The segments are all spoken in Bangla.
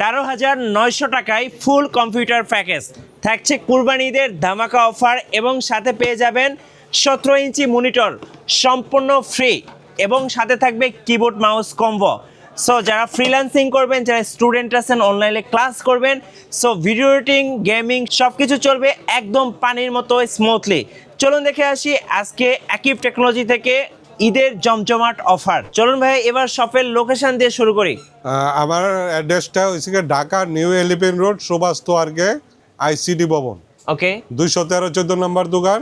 13,900 টাকায় ফুল কম্পিউটার প্যাকেজ থাকছে কুরবানি ঈদের ধামাকা অফার এবং সাথে পেয়ে যাবেন 17 ইঞ্চি মনিটর সম্পূর্ণ ফ্রি এবং সাথে থাকবে কিবোর্ড মাউস কম্বো। সো যারা ফ্রিল্যান্সিং করবেন, যারা স্টুডেন্ট আছেন, অনলাইনে ক্লাস করবেন, সো ভিডিও এডিটিং, গেমিং সব কিছু চলবে একদম পানির মতো স্মুথলি। চলুন দেখে আসি আজকে আকিব টেকনোলজি থেকে ঈদের জমজমাট অফার। চলুন ভাই এবার শপের লোকেশন দিয়ে শুরু করি। আমার অ্যাড্রেসটা হচ্ছে Dhaka New Elephant Road Subhash তোয়ারকে আইসিডি ভবন, ওকে, 213-14 নম্বর দোকান,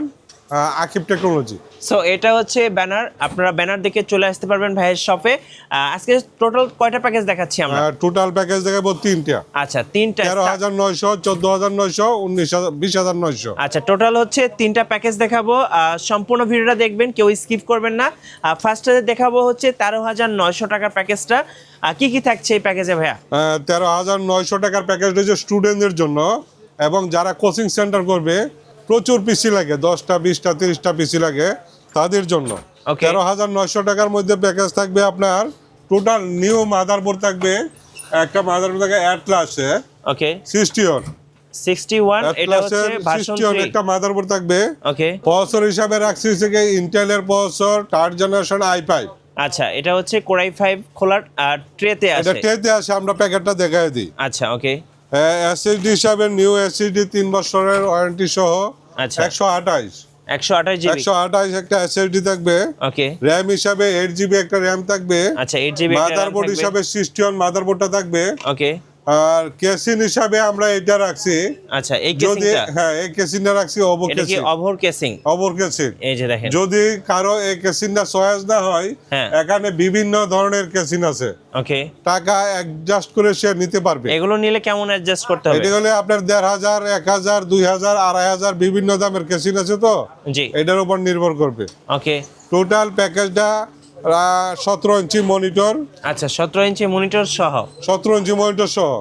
আকিব টেকনোলজি। সো এটা হচ্ছে ব্যানার, আপনারা ব্যানার দেখে চলে আসতে পারবেন ভাইয়ের শপে। আজকে টোটাল কয়টা প্যাকেজ দেখাচ্ছি আমরা? টোটাল প্যাকেজ দেখাবো তিনটা। আচ্ছা, তিনটা। 13,900, 14,900, 19,000, 20,900। আচ্ছা, টোটাল হচ্ছে তিনটা প্যাকেজ দেখাবো। সম্পূর্ণ ভিডিওটা দেখবেন, কেউ স্কিপ করবেন না। ফার্স্টে দেখাবো হচ্ছে 13,900 টাকার প্যাকেজটা। কি কি থাকছে এই প্যাকেজে ভাইয়া? 13,900 টাকার প্যাকেজ রয়েছে স্টুডেন্টদের জন্য এবং যারা কোচিং সেন্টার করবে, প্রচুর পিসি লাগে, 10টা 20টা 30টা পিসি লাগে, তাদের জন্য 13,900 টাকার মধ্যে প্যাকেজ থাকবে। আপনার টোটাল নিউ মাদারবোর্ড থাকবে, একটা মাদারবোর্ড থাকে অ্যাটলাসে, ওকে, 61 এটা হচ্ছে ভার্সন 3 একটা মাদারবোর্ড থাকবে। ওকে, প্রসেসর হিসাবে রাখছি থেকে ইন্টেলের প্রসেসর 3rd জেনারেশন i5। আচ্ছা, এটা হচ্ছে Core i5 খোলার ট্রেতে আসে। এটা ট্রেতে আসে, আমরা প্যাকেটটা দেখাই দিই। আচ্ছা, ওকে। এসএসডি হিসাবে নিউ এসএসডি 3 বছরের ওয়ারেন্টি সহ। আচ্ছা, 128 জিবি একটা এসএসডি থাকবে। ওকে, র‍্যাম হিসাবে 8 জিবি একটা র‍্যাম থাকবে। আচ্ছা, 8 জিবি মাদারবোর্ড হিসাবে 61 মাদারবোর্ডটা থাকবে। ওকে, আর কেসিং হিসাবে আমরা এটা রাখছি। আচ্ছা, এই যদি কেসিংটা, হ্যাঁ এই কেসিংটা রাখছি ওভার এটা কি casing. Over casing? Over casing. এই যে দেখেন, যদি কারো এই কেসিংটা চয়েস না হয়, হ্যাঁ, এখানে বিভিন্ন ধরনের কেসিং আছে, ওকে, টাকা অ্যাডজাস্ট করে সে নিতে পারবে। এগুলো নিলে কেমন অ্যাডজাস্ট করতে হবে? এটা হলে আপনার 1,500, 1,000, 2,000, 2,500 বিভিন্ন দামের কেসিং আছে, তো জি, এটার উপর নির্ভর করবে। ওকে, টোটাল প্যাকেজটা 17 ইঞ্চি মনিটর। আচ্ছা, 17 ইঞ্চি মনিটর সহ, 17 ইঞ্চি মনিটর সহ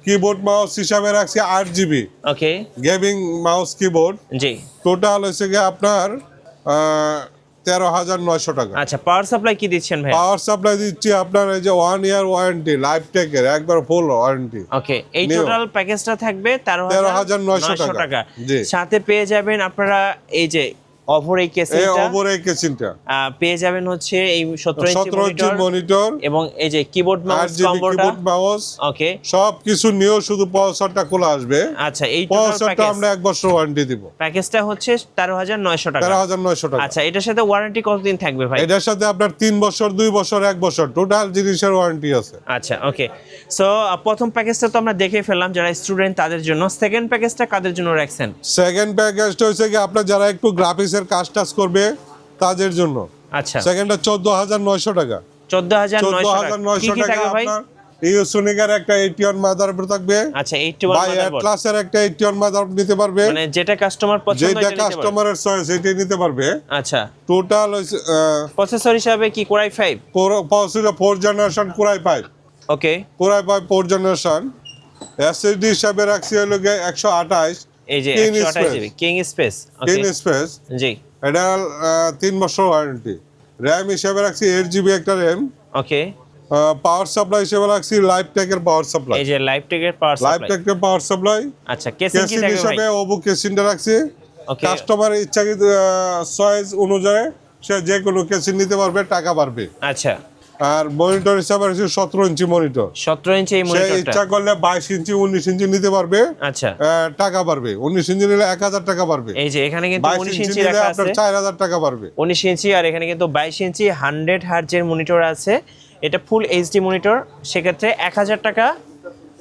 কিবোর্ড মাউস হিসাবে রাখছি 8 GB okay, gaming mouse keyboard. জি, টোটাল হচ্ছে গিয়ে আপনার 13,900 টাকা। আচ্ছা, পাওয়ার সাপ্লাই কি দিচ্ছেন ভাই? পাওয়ার সাপ্লাই দিচ্ছি আপনার এই যে 1 ইয়ার ওয়ারেন্টি, লাইফ টেকের একবার ফুল ওয়ারেন্টি। ওকে, এই টোটাল প্যাকেজটা থাকবে 13,900 টাকা। জি, সাথে পেয়ে যাবেন আপনারা এই যে ওভার এই কেসিংটা পেয়ে যাবেন হচ্ছে এই 17 ইঞ্চি মনিটর এবং এই যে কিবোর্ড মাউস কম্বোটা, ওকে, সব কিছু নিয়েও শুধু প্রসেসরটা খোলা আসবে। আচ্ছা, এই প্রসেসরটা আমরা 1 বছর ওয়ারেন্টি দিব। প্যাকেজটা হচ্ছে 13,900 টাকা। 13,900 টাকা। আচ্ছা, এটার সাথে ওয়ারেন্টি কতদিন থাকবে ভাই? এটার সাথে আপনার 3 বছর, 2 বছর, 1 বছর টোটাল জিনিসের ওয়ারেন্টি আছে। আচ্ছা, ওকে। সো প্রথম প্যাকেজটা তো আমরা দেখে ফেললাম যারা স্টুডেন্ট তাদের জন্য। সেকেন্ড প্যাকেজটা কাদের জন্য রাখছেন? সেকেন্ড প্যাকেজটা হচ্ছে কি আপনার যারা একটু গ্রাফিক্সের কাজ টাজ করবে তাদের জন্য। আচ্ছা, সেকেন্ডটা 14,900 টাকা। 14,900 টাকা ভাই। ইউসোনিকের একটা 81 মাদারবোর্ড থাকবে। আচ্ছা, 81 মাদারবোর্ড। ক্লাসের একটা 81 মাদারবোর্ড নিতে পারবে, মানে যেটা কাস্টমার পছন্দ যেটা কাস্টমারের চয়েস এটাই নিতে পারবে। আচ্ছা, টোটাল প্রসেসর হিসাবে কি Core i5? Processor 4 generation Core i5। ওকে, Core i5 4 জেনারেশন। এসএসডি হিসাবে রাখছি হলো 128, এই যে 128 জিবি কিং স্পেস। ওকে, কিং স্পেস, জি, এটা 3 বছর ওয়ারেন্টি। র‍্যাম হিসাবে রাখছি 8 জিবি একটা র‍্যাম। ওকে, পাওয়ার সাপ্লাই হিসেবে রাখছি লাইফ টেকের পাওয়ার সাপ্লাই। এই যে লাইফ টেকের পাওয়ার সাপ্লাই, লাইফ টেকের পাওয়ার সাপ্লাই। আচ্ছা, কেসিং কি থাকবে হিসেবে ওবু কেসিংটা রাখছি। ওকে, কাস্টমার ইচ্ছাকৃত চয়েস অনুযায়ী সে যে কোনো কেসিং নিতে পারবে, টাকা পারবে। আচ্ছা, আর মনিটর হিসাবে রাখছি 17 ইঞ্চি মনিটর। 17 ইঞ্চি এই মনিটরটা ইচ্ছা করলে 22 ইঞ্চি, 19 ইঞ্চি নিতে পারবে। আচ্ছা, টাকা পারবে। 19 ইঞ্চি নিলে 1,000 টাকা পারবে। এই যে এখানে কিন্তু 19 ইঞ্চি রাখা আছে, 4,000 টাকা পারবে। 19 ইঞ্চি আর এখানে কিন্তু 22 ইঞ্চি 100 হার্জের মনিটর আছে। এটা ফুল এইচডি মনিটর, সেক্ষেত্রে 1,000 টাকা,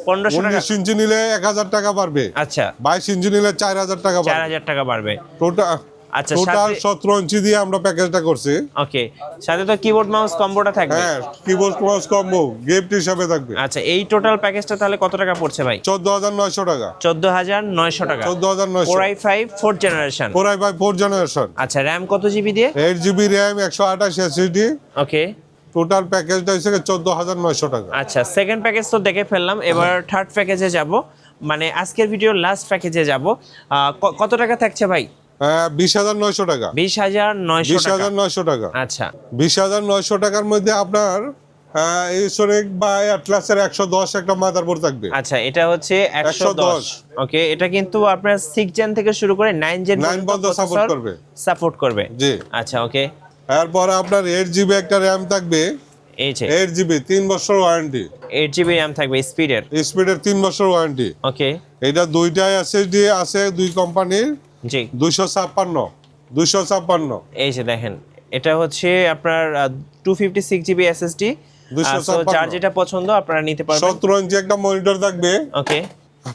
1,500 টাকা। 19 ইঞ্চি নিলে 1,000 টাকা পারবে। আচ্ছা, 22 ইঞ্চি নিলে 4,000 টাকা পারবে। 4,000 টাকা পারবে টোটাল। আচ্ছা, টোটাল 17 ইঞ্চি দিয়ে আমরা প্যাকেজটা করছি। ওকে, সাথে তো কিবোর্ড মাউস কম্বোটা থাকবে। হ্যাঁ, কিবোর্ড মাউস কম্বো গিফট হিসাবে থাকবে। আচ্ছা, এই টোটাল প্যাকেজটা তাহলে কত টাকা পড়ছে ভাই? 14,900 টাকা। 14,900 টাকা। 14,900। Core i5 4th generation. Core i5 4 generation. আচ্ছা, র‍্যাম কত জিবি দিয়ে? 8 জিবি র‍্যাম, 128 এসএসডি। ওকে, টোটাল প্যাকেজটা হচ্ছে 14,900 টাকা। আচ্ছা, সেকেন্ড প্যাকেজ তো দেখে ফেললাম, এবার থার্ড প্যাকেজে যাব, মানে আজকের ভিডিওর লাস্ট প্যাকেজে যাব। কত টাকা থাকছে ভাই? 20,900 টাকা। 20,900 টাকা। 20,900 টাকা। আচ্ছা, 20,900 টাকার মধ্যে আপনার ইউসোনিক বা অ্যাটলাসের 110 একটা মাদারবোর্ড থাকবে। আচ্ছা, এটা হচ্ছে 110। ওকে, এটা কিন্তু আপনার 6 জেন থেকে শুরু করে 9 জেন পর্যন্ত সাপোর্ট করবে। জি। আচ্ছা, ওকে। এরপর আপনার 8GB একটা RAM থাকবে। এই যে 8GB 3 বছর ওয়ারেন্টি। 8GB RAM থাকবে স্পিডের 3 বছর ওয়ারেন্টি। ওকে। এটা দুইটা SSD আছে দুই কোম্পানির। জি। 256। এই যে দেখেন, এটা হচ্ছে আপনার 256GB SSD। যার যেটা পছন্দ আপনারা নিতে পারবেন। 17 ইঞ্চি একটা মনিটর থাকবে। ওকে।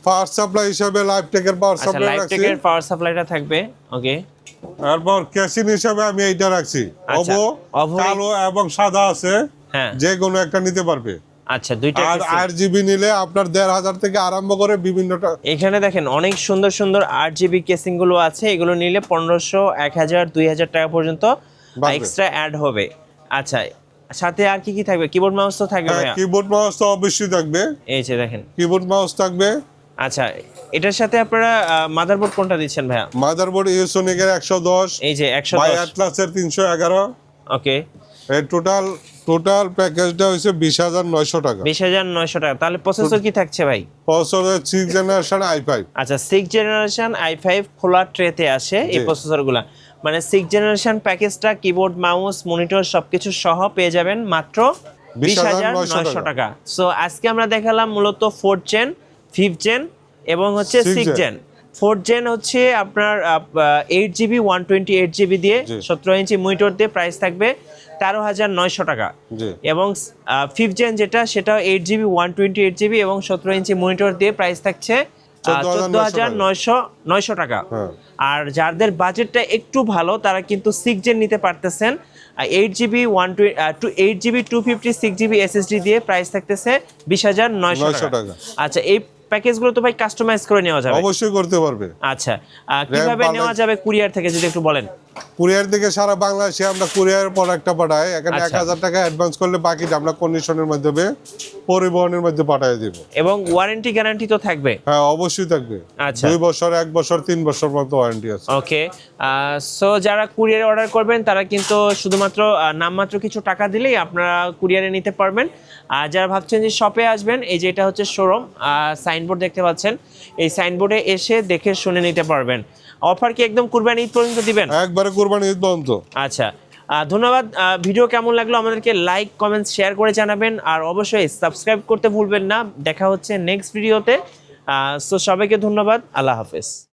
পাওয়ার সাপ্লাই হিসেবে লাইফটেকের পাওয়ার সাপ্লাই রাখছি। লাইফটেকের পাওয়ার সাপ্লাইটা থাকবে। ওকে। তারপর ক্যাসিন হিসেবে আমি এইটা রাখছি। ওভো কালো এবং সাদা আছে। হ্যাঁ, যে কোনো একটা নিতে পারবে। আচ্ছা, দুইটা। আর 8GB নিলে আপনার 1500 থেকে আরম্ভ করে বিভিন্নটা। এখানে দেখেন অনেক সুন্দর সুন্দর 8GB কেসিং গুলো আছে। এগুলো নিলে 1500, 1000, 2000 টাকা পর্যন্ত এক্সট্রা অ্যাড হবে। আচ্ছা, সাথে আর কি কি থাকবে? কিবোর্ড মাউস তো থাকবে ভাইয়া? কিবোর্ড মাউস তো অবশ্যই থাকবে। এই যে দেখেন কিবোর্ড মাউস থাকবে। আচ্ছা, এটার সাথে আপনারা মাদারবোর্ড কোনটা দিচ্ছেন ভাইয়া? মাদারবোর্ড ইউসোনিকের 110, এই যে 110 বাই অ্যাটলাসের 311। ওকে। এর টোটাল প্যাকেজটা হইছে 20900 টাকা। 20900 টাকা। তাহলে প্রসেসর কি থাকছে ভাই? Processor 6 generation i5। আচ্ছা, 6 জেনারেশন i5 খোলা ট্রেতে আসে এই প্রসেসরগুলো। মানে 6 জেনারেশন প্যাকেজটা কিবোর্ড মাউস মনিটর সবকিছু সহ পেয়ে যাবেন মাত্র 20900 টাকা। সো আজকে আমরা দেখালাম মূলত 4th জেন, 5th জেন এবং হচ্ছে 6th জেন। 4th জেন হচ্ছে আপনার 8GB 128GB দিয়ে 17 ইঞ্চি মনিটর দিয়ে প্রাইস থাকবে 13900 টাকা। এবং 5th জেন যেটা সেটা 8GB 128GB এবং 17 ইঞ্চি মনিটর দিয়ে প্রাইস থাকছে 14900 টাকা। আর যাদের বাজেটটা একটু ভালো তারা কিন্তু 6 জেন নিতে পারতেছেন। 8GB 256GB SSD দিয়ে প্রাইস থাকতেছে 20900 টাকা। আচ্ছা, এই প্যাকেজগুলো তো ভাই কাস্টমাইজ করে নেওয়া যাবে? অবশ্যই করতে পারবে। আচ্ছা, কিভাবে নেওয়া যাবে কুরিয়ার থেকে যদি একটু বলেন? কুরিয়ার থেকে সারা বাংলাদেশে আমরা কুরিয়ার প্রোডাক্টটা পাঠাই। এখানে 1000 টাকা অ্যাডভান্স করলে বাকিটা আমরা কন্ডিশনের মাধ্যমে পরিবহনের মধ্যে পাঠিয়ে দেব। এবং ওয়ারেন্টি গ্যারান্টি তো থাকবে? হ্যাঁ, অবশ্যই থাকবে। আচ্ছা, 2 বছর, 1 বছর, 3 বছর পর্যন্ত ওয়ারেন্টি আছে। ওকে। সো যারা কুরিয়ারে অর্ডার করবেন তারা কিন্তু শুধুমাত্র নামমাত্র কিছু টাকা দিলেই আপনারা কুরিয়ারে নিতে পারবেন। আর যারা ভাবছেন যে শপে আসবেন, এই যে এটা হচ্ছে শোরুম, সাইনবোর্ড দেখতে পাচ্ছেন, এই সাইনবোর্ডে এসে দেখে শুনে নিতে পারবেন। অফার কি একদম কুরবানি ঈদ পর্যন্ত দিবেন? একবারে কুরবানি ঈদ পর্যন্ত। আচ্ছা, ধন্যবাদ। ভিডিও কেমন লাগলো আমাদেরকে লাইক কমেন্ট শেয়ার করে জানাবেন। আর অবশ্যই সাবস্ক্রাইব করতে ভুলবেন না। দেখা হচ্ছে নেক্সট ভিডিওতে। সো সবাইকে ধন্যবাদ। আল্লাহ হাফেজ।